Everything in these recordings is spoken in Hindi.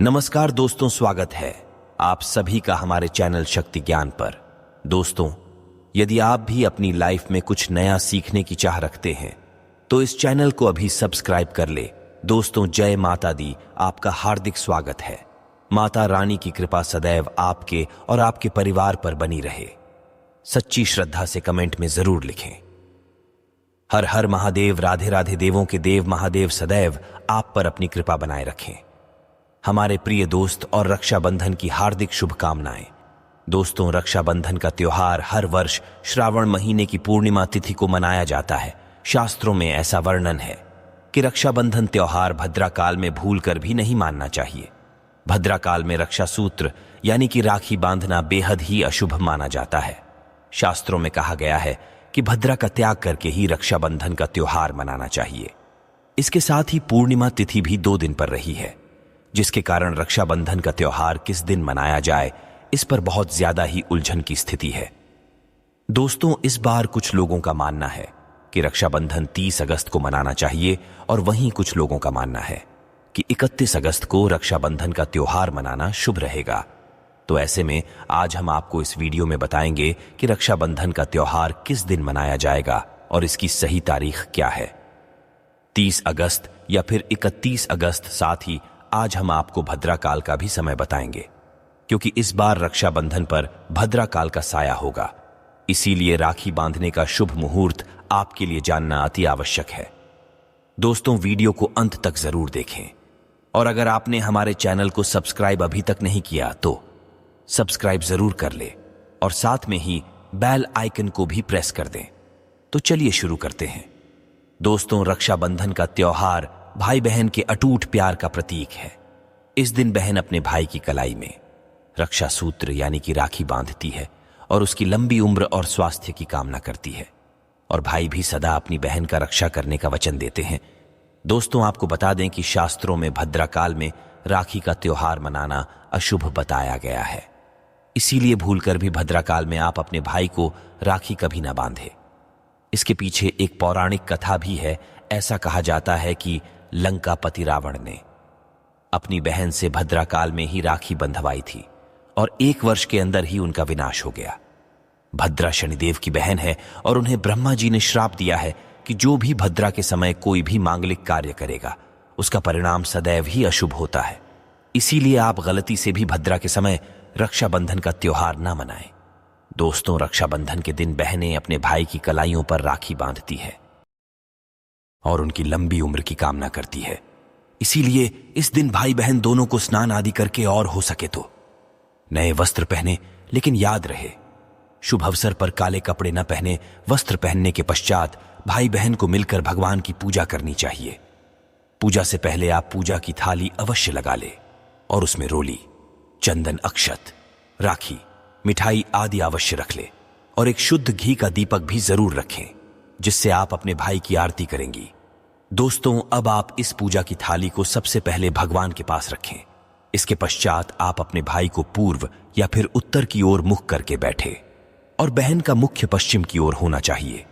नमस्कार दोस्तों, स्वागत है आप सभी का हमारे चैनल शक्ति ज्ञान पर। दोस्तों, यदि आप भी अपनी लाइफ में कुछ नया सीखने की चाह रखते हैं तो इस चैनल को अभी सब्सक्राइब कर ले। दोस्तों, जय माता दी, आपका हार्दिक स्वागत है। माता रानी की कृपा सदैव आपके और आपके परिवार पर बनी रहे। सच्ची श्रद्धा से कमेंट में जरूर लिखें। हर हर महादेव, राधे राधे देवों के देव महादेव सदैव आप पर अपनी कृपा बनाए रखें। हमारे प्रिय दोस्त और रक्षाबंधन की हार्दिक शुभकामनाएं। दोस्तों, रक्षाबंधन का त्योहार हर वर्ष श्रावण महीने की पूर्णिमा तिथि को मनाया जाता है। शास्त्रों में ऐसा वर्णन है कि रक्षाबंधन त्योहार भद्राकाल में भूलकर भी नहीं मानना चाहिए। भद्राकाल में रक्षा सूत्र यानी कि राखी बांधना बेहद ही अशुभ माना जाता है। शास्त्रों में कहा गया है कि भद्रा का त्याग करके ही रक्षाबंधन का त्योहार मनाना चाहिए। इसके साथ ही पूर्णिमा तिथि भी 2 दिन पर रही है, जिसके कारण रक्षाबंधन का त्योहार किस दिन मनाया जाए इस पर बहुत ज्यादा ही उलझन की स्थिति है। दोस्तों, इस बार कुछ लोगों का मानना है कि रक्षाबंधन 30 अगस्त को मनाना चाहिए और वहीं कुछ लोगों का मानना है कि 31 अगस्त को रक्षाबंधन का त्योहार मनाना शुभ रहेगा। तो ऐसे में आज हम आपको इस वीडियो में बताएंगे कि रक्षाबंधन का त्योहार किस दिन मनाया जाएगा और इसकी सही तारीख क्या है। 30 अगस्त या फिर 31 अगस्त, साथ ही आज हम आपको भद्राकाल का भी समय बताएंगे, क्योंकि इस बार रक्षाबंधन पर भद्राकाल का साया होगा। इसीलिए राखी बांधने का शुभ मुहूर्त आपके लिए जानना अति आवश्यक है। दोस्तों, वीडियो को अंत तक जरूर देखें और अगर आपने हमारे चैनल को सब्सक्राइब अभी तक नहीं किया तो सब्सक्राइब जरूर कर ले और साथ में ही बेल आइकन को भी प्रेस कर दें। तो चलिए शुरू करते हैं। दोस्तों, रक्षाबंधन का त्योहार भाई बहन के अटूट प्यार का प्रतीक है। इस दिन बहन अपने भाई की कलाई में रक्षा सूत्र यानी कि राखी बांधती है और उसकी लंबी उम्र और स्वास्थ्य की कामना करती है, और भाई भी सदा अपनी बहन का रक्षा करने का वचन देते हैं। दोस्तों, आपको बता दें कि शास्त्रों में भद्राकाल में राखी का त्योहार मनाना अशुभ बताया गया है। इसीलिए भूलकर भी भद्राकाल में आप अपने भाई को राखी कभी ना बांधे। इसके पीछे एक पौराणिक कथा भी है। ऐसा कहा जाता है कि लंकापति रावण ने अपनी बहन से भद्राकाल में ही राखी बंधवाई थी और 1 वर्ष के अंदर ही उनका विनाश हो गया। भद्रा शनिदेव की बहन है और उन्हें ब्रह्मा जी ने श्राप दिया है कि जो भी भद्रा के समय कोई भी मांगलिक कार्य करेगा उसका परिणाम सदैव ही अशुभ होता है। इसीलिए आप गलती से भी भद्रा के समय रक्षाबंधन का त्योहार ना मनाएं। दोस्तों, रक्षाबंधन के दिन बहनें अपने भाई की कलाइयों पर राखी बांधती है और उनकी लंबी उम्र की कामना करती है। इसीलिए इस दिन भाई बहन दोनों को स्नान आदि करके और हो सके तो नए वस्त्र पहने, लेकिन याद रहे शुभ अवसर पर काले कपड़े न पहने। वस्त्र पहनने के पश्चात भाई बहन को मिलकर भगवान की पूजा करनी चाहिए। पूजा से पहले आप पूजा की थाली अवश्य लगा ले और उसमें रोली, चंदन, अक्षत, राखी, मिठाई आदि अवश्य रख ले और एक शुद्ध घी का दीपक भी जरूर रखें, जिससे आप अपने भाई की आरती करेंगी। दोस्तों, अब आप इस पूजा की थाली को सबसे पहले भगवान के पास रखें। इसके पश्चात आप अपने भाई को पूर्व या फिर उत्तर की ओर मुख करके बैठे और बहन का मुख्य पश्चिम की ओर होना चाहिए।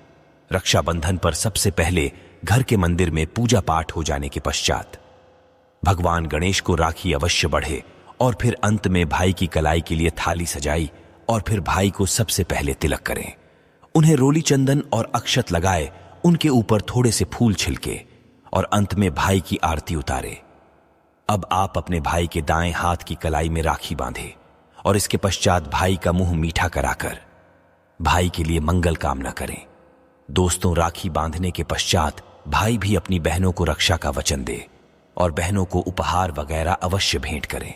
रक्षाबंधन पर सबसे पहले घर के मंदिर में पूजा पाठ हो जाने के पश्चात भगवान गणेश को राखी अवश्य बढ़े और फिर अंत में भाई की कलाई के लिए थाली सजाई और फिर भाई को सबसे पहले तिलक करें। उन्हें रोली, चंदन और अक्षत लगाए, उनके ऊपर थोड़े से फूल छिलके और अंत में भाई की आरती उतारे। अब आप अपने भाई के दाएं हाथ की कलाई में राखी बांधे और इसके पश्चात भाई का मुंह मीठा कराकर भाई के लिए मंगल कामना करें। दोस्तों, राखी बांधने के पश्चात भाई भी अपनी बहनों को रक्षा का वचन दे और बहनों को उपहार वगैरह अवश्य भेंट करें।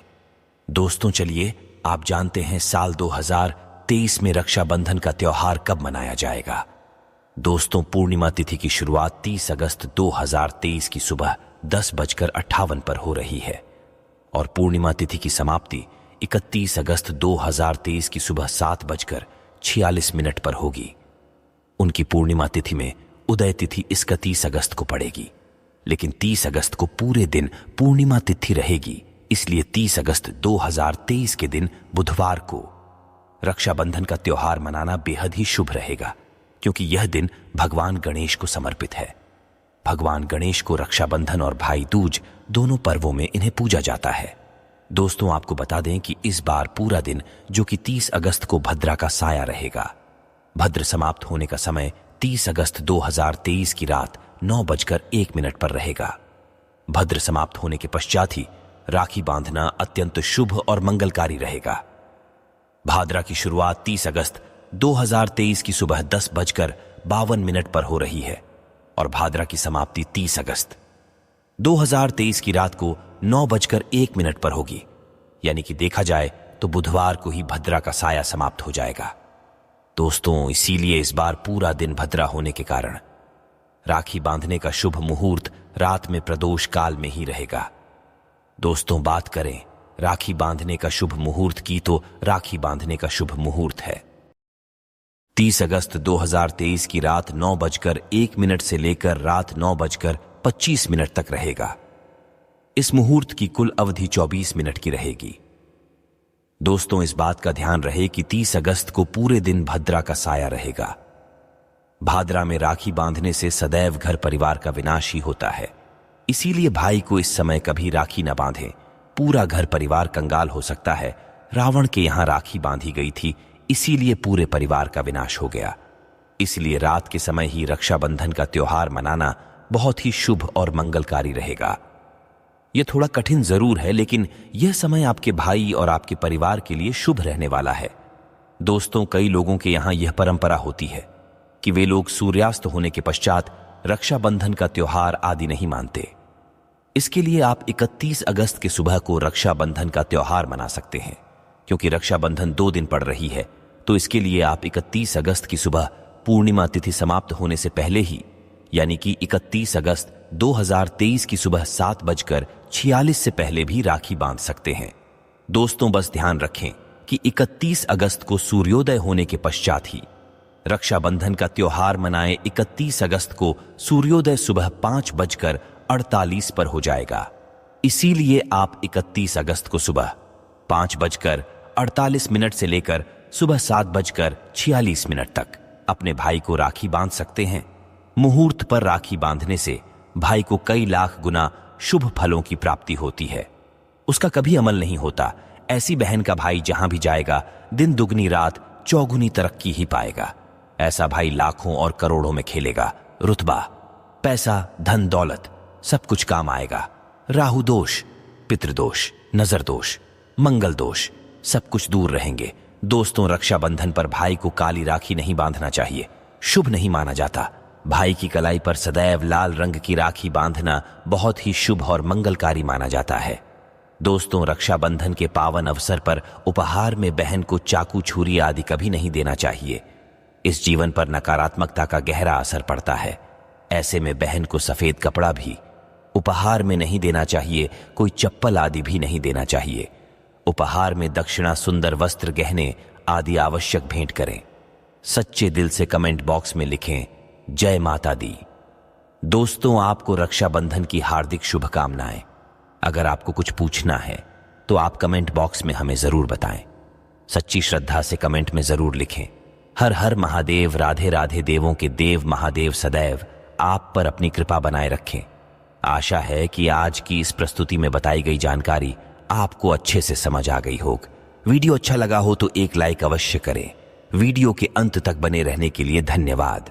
दोस्तों, चलिए आप जानते हैं साल 2023 में रक्षाबंधन का त्योहार कब मनाया जाएगा। दोस्तों, पूर्णिमा तिथि की शुरुआत 30 अगस्त 2023 की सुबह 10:58 पर हो रही है और पूर्णिमा तिथि की समाप्ति 31 अगस्त 2023 की सुबह 7:46 पर होगी। उनकी पूर्णिमा तिथि में उदय तिथि 31 अगस्त को पड़ेगी, लेकिन 30 अगस्त को पूरे दिन पूर्णिमा तिथि रहेगी। इसलिए 30 अगस्त 2023 के दिन बुधवार को रक्षाबंधन का त्योहार मनाना बेहद ही शुभ रहेगा, क्योंकि यह दिन भगवान गणेश को समर्पित है। भगवान गणेश को रक्षाबंधन और भाई दूज दोनों पर्वों में इन्हें पूजा जाता है। दोस्तों आपको बता दें कि इस बार पूरा दिन जो कि 30 अगस्त को भद्रा का साया रहेगा। भद्र समाप्त होने का समय 30 अगस्त 2023 की रात 9:01 पर रहेगा। भद्र समाप्त होने के पश्चात ही राखी बांधना अत्यंत शुभ और मंगलकारी रहेगा। भाद्रा की शुरुआत 30 अगस्त 2023 की सुबह 10:52 पर हो रही है और भाद्रा की समाप्ति 30 अगस्त 2023 की रात को 9:01 पर होगी। यानी कि देखा जाए तो बुधवार को ही भद्रा का साया समाप्त हो जाएगा। दोस्तों इसीलिए इस बार पूरा दिन भद्रा होने के कारण राखी बांधने का शुभ मुहूर्त रात में प्रदोष काल में ही रहेगा। दोस्तों बात करें राखी बांधने का शुभ मुहूर्त की तो राखी बांधने का शुभ मुहूर्त है 30 अगस्त 2023 की रात 9:01 से लेकर रात 9:25 तक रहेगा। इस मुहूर्त की कुल अवधि 24 मिनट की रहेगी। दोस्तों इस बात का ध्यान रहे कि 30 अगस्त को पूरे दिन भद्रा का साया रहेगा। भाद्रा में राखी बांधने से सदैव घर परिवार का विनाश ही होता है। इसीलिए भाई को इस समय कभी राखी न बांधें, पूरा घर परिवार कंगाल हो सकता है। रावण के यहां राखी बांधी गई थी, इसीलिए पूरे परिवार का विनाश हो गया। इसलिए रात के समय ही रक्षाबंधन का त्योहार मनाना बहुत ही शुभ और मंगलकारी रहेगा। यह थोड़ा कठिन जरूर है, लेकिन यह समय आपके भाई और आपके परिवार के लिए शुभ रहने वाला है। दोस्तों कई लोगों के यहां यह परंपरा होती है कि वे लोग सूर्यास्त होने के पश्चात रक्षाबंधन का त्योहार आदि नहीं मानते। इसके लिए आप 31 अगस्त की सुबह को रक्षाबंधन का त्योहार मना सकते हैं। क्योंकि रक्षाबंधन 2 दिन पड़ रही है, तो इसके लिए आप 31 अगस्त की सुबह पूर्णिमा तिथि समाप्त होने से पहले ही, यानी कि 31 अगस्त 2023 की सुबह 7:46 से पहले भी राखी बांध सकते हैं। दोस्तों बस ध्यान रखें कि 31 अगस्त को सूर्योदय होने के पश्चात ही रक्षाबंधन का त्योहार मनाएं। 31 अगस्त को सूर्योदय सुबह 5:48 पर हो जाएगा। इसीलिए आप 31 अगस्त को सुबह 5:48 से लेकर सुबह 7:46 तक अपने भाई को राखी बांध सकते हैं। मुहूर्त पर राखी बांधने से भाई को कई लाख गुना शुभ फलों की प्राप्ति होती है। उसका कभी अमल नहीं होता। ऐसी बहन का भाई जहां भी जाएगा दिन दुगनी रात चौगुनी तरक्की ही पाएगा। ऐसा भाई लाखों और करोड़ों में खेलेगा। रुतबा, पैसा, धन दौलत सब कुछ काम आएगा। राहु दोष, पितृदोष, नजर दोष, मंगल दोष सब कुछ दूर रहेंगे। दोस्तों रक्षाबंधन पर भाई को काली राखी नहीं बांधना चाहिए, शुभ नहीं माना जाता। भाई की कलाई पर सदैव लाल रंग की राखी बांधना बहुत ही शुभ और मंगलकारी माना जाता है। दोस्तों रक्षाबंधन के पावन अवसर पर उपहार में बहन को चाकू, छुरी आदि कभी नहीं देना चाहिए। इस जीवन पर नकारात्मकता का गहरा असर पड़ता है। ऐसे में बहन को सफेद कपड़ा भी उपहार में नहीं देना चाहिए, कोई चप्पल आदि भी नहीं देना चाहिए। उपहार में दक्षिणा, सुंदर वस्त्र, गहने आदि आवश्यक भेंट करें। सच्चे दिल से कमेंट बॉक्स में लिखें जय माता दी। दोस्तों आपको रक्षाबंधन की हार्दिक शुभकामनाएं। अगर आपको कुछ पूछना है तो आप कमेंट बॉक्स में हमें जरूर बताएं। सच्ची श्रद्धा से कमेंट में जरूर लिखें हर हर महादेव। राधे राधे। देवों के देव महादेव सदैव आप पर अपनी कृपा बनाए रखें। आशा है कि आज की इस प्रस्तुति में बताई गई जानकारी आपको अच्छे से समझ आ गई होगी। वीडियो अच्छा लगा हो तो एक लाइक अवश्य करें। वीडियो के अंत तक बने रहने के लिए धन्यवाद।